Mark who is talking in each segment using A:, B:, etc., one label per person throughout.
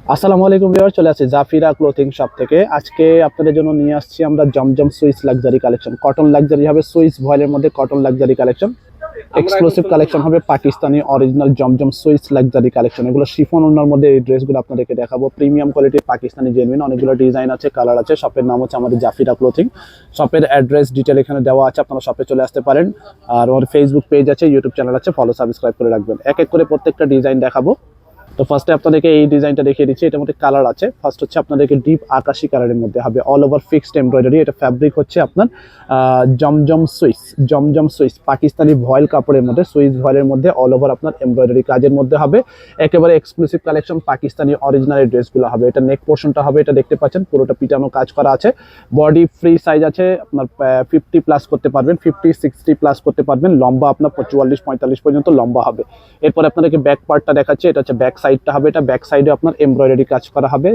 A: আসসালামু আলাইকুম ভিউয়ার, চলে আসছি জাফিরা ক্লোথিং শপ থেকে। আজকে আপনাদের জন্য নিয়ে আসছি আমরা Zamzam Swiss luxury collection. Cotton luxury হবে, সুইস ভয়েলের মধ্যে cotton luxury collection. Exclusive collection হবে Pakistani original Zamzam Swiss luxury collection. এগুলো শিফন ওড়নার মধ্যে এই ড্রেসগুলো আপনাদেরকে দেখাবো। প্রিমিয়াম কোয়ালিটির পাকিস্তানি জেনুইন অনেকগুলো ডিজাইন আছে, কালার আছে। শপের নাম হচ্ছে আমাদের জাফিরা ক্লোথিং। শপের অ্যাড্রেস ডিটেল এখানে দেওয়া আছে, আপনারা শপে চলে আসতে পারেন। আর আমার ফেসবুক পেজ আছে, ইউটিউব চ্যানেল আছে, ফলো সাবস্ক্রাইব করে রাখবেন। এক এক করে প্রত্যেকটা ডিজাইন দেখাবো। তো ফার্স্টে আপনাদেরকে এই ডিজাইনটা দেখিয়ে দিচ্ছি। এটার মধ্যে কালার আছে। ফার্স্ট হচ্ছে আপনাদেরকে ডিপ আকাশি কালারের মধ্যে হবে, অল ওভার ফিক্সড এমব্রয়ডারি। এটা ফ্যাব্রিক হচ্ছে আপনার জমজম সুইস। জমজম সুইস পাকিস্তানি ভয়েল কাপড়ের মধ্যে, সুইস ভয়েলের মধ্যে অল ওভার আপনার এমব্রয়ডারি কাজের মধ্যে হবে। একেবারে এক্সক্লুসিভ কালেকশন, পাকিস্তানি অরিজিনাল ড্রেসগুলো হবে। এটা নেক পোর্শনটা হবে, এটা দেখতে পাচ্ছেন পুরোটা পিটানো কাজ করা আছে। বডি ফ্রি সাইজ আছে, আপনার 50 প্লাস করতে পারবেন, 50-60 প্লাস করতে পারবেন। লম্বা আপনার 44-45 পর্যন্ত লম্বা হবে। এরপর আপনাদেরকে ব্যাক পার্টটা দেখাচ্ছি। এটা হচ্ছে ব্যাক সাইডটা হবে। এটা ব্যাক সাইডে আপনার এমব্রয়ডারি কাজ করা হবে,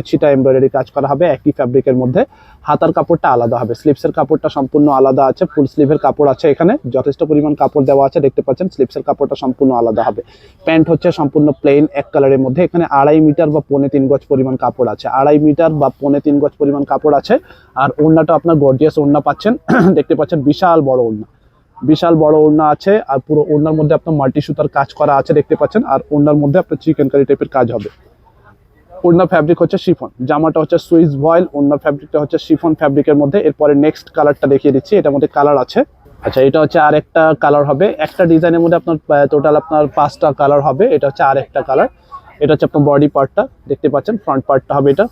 A: ছিটা এমব্রয়ডারি কাজ করা হবে একই ফ্যাব্রিকের মধ্যে। হাতার কাপড়টা আলাদা হবে, স্লিপসের কাপড়টা সম্পূর্ণ আলাদা আছে। ফুল স্লিভের কাপড় আছে, এখানে যথেষ্ট পরিমাণ কাপড় দেওয়া আছে, দেখতে পাচ্ছেন। স্লিপসের কাপড়টা সম্পূর্ণ আলাদা হবে। প্যান্ট হচ্ছে সম্পূর্ণ প্লেন এক কালারের মধ্যে। এখানে 2.5 মিটার বা 2.25 গজ পরিমাণ কাপড় আছে, 2.5 মিটার বা 2.25 গজ পরিমাণ কাপড় আছে। আর ওড়নাটা আপনার গর্জিয়াস ওড়না পাচ্ছেন। দেখতে পাচ্ছেন বিশাল বড় ওড়না, বিশাল বড় ওড়না আছে। আর পুরো ওড়নার মধ্যে আপনার মাল্টি সুতার কাজ করা আছে, দেখতে পাচ্ছেন। আর ওড়নার মধ্যে আপনার চিকেন কারি টাইপের কাজ হবে। ওড়না ফ্যাব্রিক হচ্ছে শিফন, জামাটা হচ্ছে সুইস ভয়েল, ওড়নার ফ্যাব্রিকটা হচ্ছে শিফন ফ্যাব্রিকের মধ্যে। এরপরে নেক্সট কালারটা দেখিয়ে দিচ্ছি। এটার মধ্যে কালার আছে। আচ্ছা, এটা হচ্ছে আরেকটা কালার হবে। একটা ডিজাইনের মধ্যে আপনার টোটাল আপনার 5টা কালার হবে। এটা হচ্ছে আরেকটা কালার। এটা হচ্ছে আপনার বডি পার্টটা, দেখতে পাচ্ছেন। ফ্রন্ট পার্টটা হবে এটা।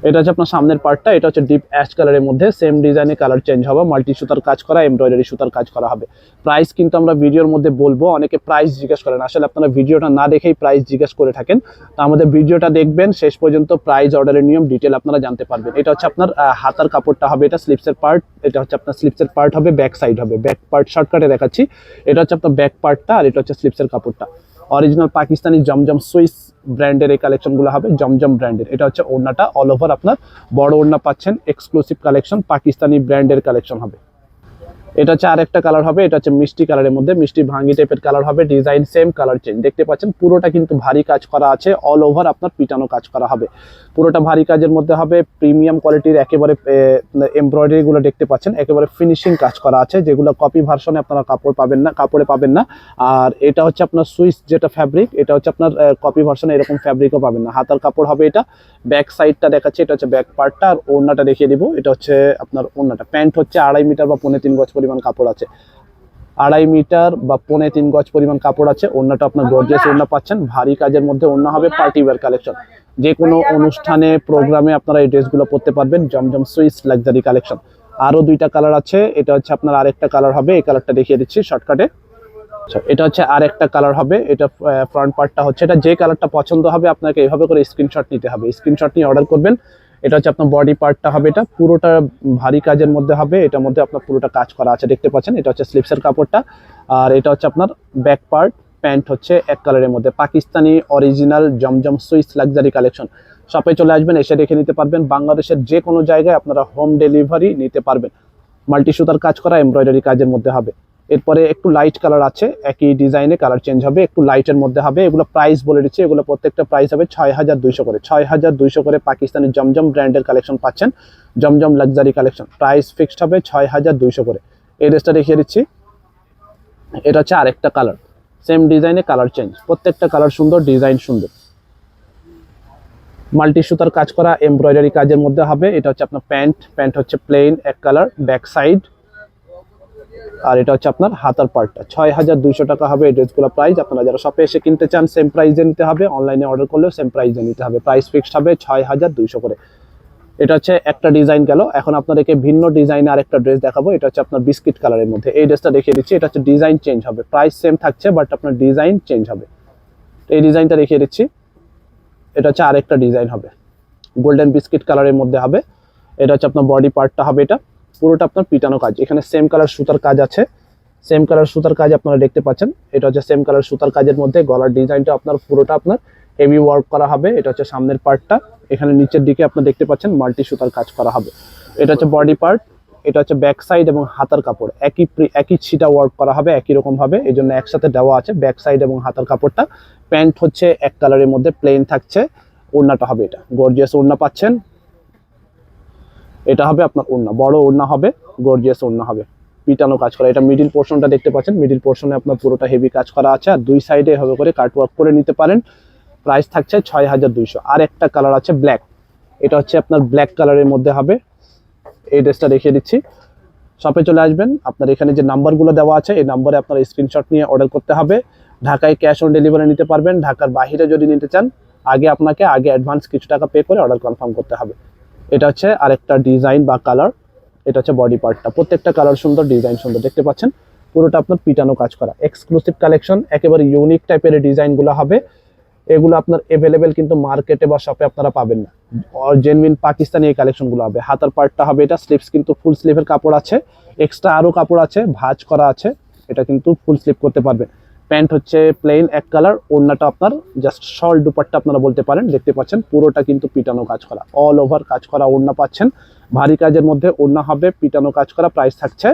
A: এটা হচ্ছে আপনার সামনের পার্টটা। এটা হচ্ছে ডিপ অ্যাশ কালারের মধ্যে, সেম ডিজাইনে কালার চেঞ্জ হবে। মাল্টি সুতার কাজ করা, এমব্রয়ডারি সুতার কাজ করা হবে। প্রাইস কিন্তু আমরা ভিডিওর মধ্যে বলবো। অনেকে প্রাইস জিজ্ঞেস করেন, আসলে আপনারা ভিডিওটা না দেখেই প্রাইস জিজ্ঞেস করে থাকেন। তো আমাদের ভিডিওটা দেখবেন শেষ পর্যন্ত, প্রাইস অর্ডারের নিয়ম ডিটেল আপনারা জানতে পারবেন। এটা হচ্ছে আপনার হাতার কাপড়টা হবে, এটা স্লিপসের পার্ট। এটা হচ্ছে আপনার স্লিপসের পার্ট হবে, ব্যাক সাইড হবে। ব্যাক পার্ট শর্টকাটে দেখাচ্ছি। এটা হচ্ছে আপনার ব্যাক পার্টটা, আর এটা হচ্ছে স্লিপসের কাপড়টা। অরিজিনাল পাকিস্তানি জমজম সুইস ব্র্যান্ডের এই কালেকশনগুলো হবে, জমজম ব্র্যান্ডের। এটা হচ্ছে ওড়নাটা, অল ওভার আপনার বড় ওড়না পাচ্ছেন। এক্সক্লুসিভ কালেকশন, পাকিস্তানি ব্র্যান্ডের কালেকশন হবে। এটা হচ্ছে আরেকটা কালার হবে। এটা হচ্ছে মিষ্টি কালারের মধ্যে, মিষ্টি ভাঙ্গি টাইপের কালার হবে। Design same, colour change. দেখতে পাচ্ছেন পুরোটা কিন্তু ভারী কাজ করা আছে, অল ওভার আপনার পিটানো কাজ করা হবে। পুরোটা ভারী কাজের মধ্যে হবে। প্রিমিয়াম কোয়ালিটির একেবারে এমব্রয়ডারি গুলো দেখতে পাচ্ছেন, একেবারে ফিনিশিং কাজ করা আছে, যেগুলো কপি ভার্সনে আপনারা কাপড়ে পাবেন না। আর এটা হচ্ছে আপনার সুইস যেটা ফ্যাব্রিক, এটা হচ্ছে আপনার কপি ভার্সনে এরকম ফ্যাব্রিকও পাবেন না। হাতার কাপড় হবে এটা। ব্যাক সাইডটা দেখাচ্ছে, এটা হচ্ছে ব্যাক পার্টটা। আর ওড়নাটা দেখিয়ে দিব। এটা হচ্ছে আপনার ওড়নাটা। প্যান্ট হচ্ছে 2.5 মিটার বা 2.25 গজ পরিমাণ কাপড় আছে, 2.5 মিটার বা 2.25 গজ পরিমাণ কাপড় আছে। ওড়নাটা আপনার গর্জিয়াস ওড়না পাচ্ছেন, ভারী কাজের মধ্যে ওড়না হবে। পার্টি ওয়্যার কালেকশন, যে কোনো অনুষ্ঠানে প্রোগ্রামে আপনারা এই ড্রেসগুলো পরতে পারবেন। জমজম সুইস লাক্সারি কালেকশন। আরো 2টা কালার আছে। এটা হচ্ছে আপনার আরেকটা কালার হবে, এই কালারটা দেখিয়ে দিচ্ছি শর্টকাটে। এটা হচ্ছে আরেকটা কালার হবে। এটা ফ্রন্ট পার্টটা হচ্ছে, এটা যে কালারটা পছন্দ হবে আপনাকে এইভাবে করে স্ক্রিনশট নিতে হবে, স্ক্রিনশট নিয়ে অর্ডার করবেন। এটা হচ্ছে আপনার বডি পার্টটা হবে, এটা পুরোটা ভারী কাজের মধ্যে হবে। এটার মধ্যে আপনার পুরোটা কাজ করা আছে, দেখতে পাচ্ছেন। এটা হচ্ছে স্লিপসের কাপড়টা। আর এটা হচ্ছে আপনার ব্যাক পার্ট। প্যান্ট হচ্ছে এক কালারের মধ্যে, Pakistani original Zamzam Swiss luxury collection. শপে চলে আসবেন, এসে দেখে নিতে পারবেন। বাংলাদেশের যে কোনো জায়গায় আপনারা হোম ডেলিভারি নিতে পারবেন। মাল্টি সুতার কাজ করা, এমব্রয়ডারি কাজের মধ্যে হবে। এরপরে একটু লাইট কালার আছে, একই ডিজাইনে কালার চেঞ্জ হবে, একটু লাইটের মধ্যে হবে। এগুলো প্রাইস বলে দিচ্ছি, এগুলো প্রত্যেকটা প্রাইস হবে 6200 করে। 6200 করে পাকিস্তানি জমজম ব্র্যান্ডের কালেকশন পাচ্ছেন, জমজম লাক্সারি কালেকশন। প্রাইস ফিক্সড হবে 6200 করে। এই ড্রেসটা দেখিয়ে দিচ্ছি। এটা হচ্ছে আরেকটা কালার, সেম ডিজাইনে কালার চেঞ্জ। প্রত্যেকটা কালার সুন্দর, ডিজাইন সুন্দর। মাল্টি সুতার কাজ করা, এমব্রয়ডারি কাজের মধ্যে হবে। এটা হচ্ছে আপনার প্যান্ট হচ্ছে প্লেন এক কালার, ব্যাক সাইড। আর এটা হচ্ছে আপনার হাতার পার্টটা। 6200 টাকা হবে এই ড্রেসগুলো প্রাইস। আপনারা যারা শপে এসে কিনতে চান সেম প্রাইসে নিতে হবে, অনলাইনে অর্ডার করলেও সেম প্রাইসে নিতে হবে। প্রাইস ফিক্সড হবে 6200 করে। এটা হচ্ছে একটা ডিজাইন গেল। এখন আপনাদেরকে ভিন্ন ডিজাইনে আরেকটা ড্রেস দেখাবো। এটা হচ্ছে আপনার বিস্কিট কালারের মধ্যে। এই ড্রেসটা দেখিয়ে দিচ্ছি। এটা হচ্ছে ডিজাইন চেঞ্জ হবে, প্রাইস সেম থাকছে বাট আপনার ডিজাইন চেঞ্জ হবে। এই ডিজাইনটা দেখিয়ে দিচ্ছি। এটা হচ্ছে আরেকটা ডিজাইন হবে, গোল্ডেন বিস্কিট কালারের মধ্যে হবে। এটা হচ্ছে আপনার বডি পার্টটা হবে। এটা পুরোটা আপনার পিটানো কাজ, এখানে সেম কালার সুতার কাজ আছে, সেম কালার সুতার কাজ আপনারা দেখতে পাচ্ছেন। এটা হচ্ছে সেম কালার সুতার কাজের মধ্যে। গলার ডিজাইনটা আপনার পুরোটা আপনার হেভি ওয়ার্ক করা হবে। এটা হচ্ছে সামনের পার্টটা, এখানে নিচের দিকে আপনারা দেখতে পাচ্ছেন মাল্টি সুতার কাজ করা হবে। এটা হচ্ছে বডি পার্ট। এটা হচ্ছে ব্যাক সাইড এবং হাতার কাপড় একই ছিটা ওয়ার্ক করা হবে, একই রকম ভাবে, এই জন্য একসাথে দেওয়া আছে ব্যাক সাইড এবং হাতার কাপড়টা। প্যান্ট হচ্ছে এক কালারের মধ্যে প্লেন থাকছে। ওড়নাটা হবে এটা গর্জিয়াস ওড়না পাচ্ছেন। এটা হবে আপনার ওড়না, বড় ওড়না হবে, গর্জিয়াস ওড়না হবে, পিটানো কাজ করা। এটা মিডিল পোর্শনটা দেখতে পাচ্ছেন, মিডিল পোর্শনে আপনার পুরোটা হেভি কাজ করা আছে, আর দুই সাইডে হবে করে কাটওয়ার্ক করে নিতে পারেন। প্রাইস থাকছে 6200। আর একটা কালার আছে ব্ল্যাক, এটা হচ্ছে আপনার ব্ল্যাক কালারের মধ্যে হবে। এই ড্রেসটা দেখিয়ে দিচ্ছি। শপে চলে আসবেন, আপনার এখানে যে নাম্বারগুলো দেওয়া আছে এই নাম্বারে আপনার স্ক্রিনশট নিয়ে অর্ডার করতে হবে। ঢাকায় ক্যাশ অন ডেলিভারি নিতে পারবেন, ঢাকার বাইরে যদি নিতে চান আপনাকে অ্যাডভান্স কিছু টাকা পে করে অর্ডার কনফার্ম করতে হবে। এটা হচ্ছে আরেকটা ডিজাইন বা কালার, এটা হচ্ছে বডি পার্টটা, প্রত্যেকটা কালার সুন্দর, ডিজাইন সুন্দর, দেখতে পাচ্ছেন পুরোটা আপনার পিটানো কাজ করা, এক্সক্লুসিভ কালেকশন, একেবারে ইউনিক টাইপের ডিজাইনগুলো হবে। এগুলো আপনার অ্যাভেলেবেল কিন্তু মার্কেটে বা শপে আপনারা পাবেন না, জেনুইন পাকিস্তানি এই কালেকশনগুলো হবে। হাতার পার্টটা হবে এটা, স্লিভস কিন্তু ফুল স্লিভের কাপড় আছে, এক্সট্রা আরও কাপড় আছে, ভাঁজ করা আছে, এটা কিন্তু ফুল স্লিভ করতে পারবেন। প্যান্ট হচ্ছে প্লেন এক কালার, ওড়নাটা আপনার জাস্ট শল দুপাট্টা আপনারা বলতে পারেন, দেখতে পাচ্ছেন পুরোটা কিন্তু পিটানো কাজ করা, অল ওভার কাজ করা ওড়না পাচ্ছেন। ভারী কাজের মধ্যে ওড়না হবে, পিটানো কাজ করা। প্রাইস থাকছে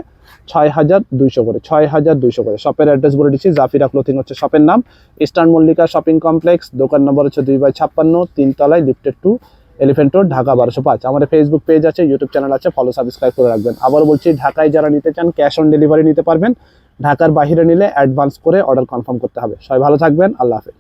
A: 6200 করে, 6200 করে। শপের অ্যাড্রেস বলে দিচ্ছি, জাফিরা ক্লোথিং হচ্ছে শপের নাম, ইস্টার্ন মল্লিকা শপিং কমপ্লেক্স, দোকান নম্বর হচ্ছে 2/56, 3 তলায়, লিফটেড 2, এলিফেন্ট রোড, ঢাকা 1205। আমাদের ফেসবুক পেজ আছে, ইউটিউব চ্যানেল আছে, ফলো সাবস্ক্রাইব করে রাখবেন। আবার বলছি, ঢাকায় যারা নিতে চান ক্যাশ অন ডেলিভারি নিতে পারবেন, ঢাকার বাইরে নিলে অ্যাডভান্স করে অর্ডার কনফার্ম করতে হবে। সবাই ভালো থাকবেন, আল্লাহ হাফেজ।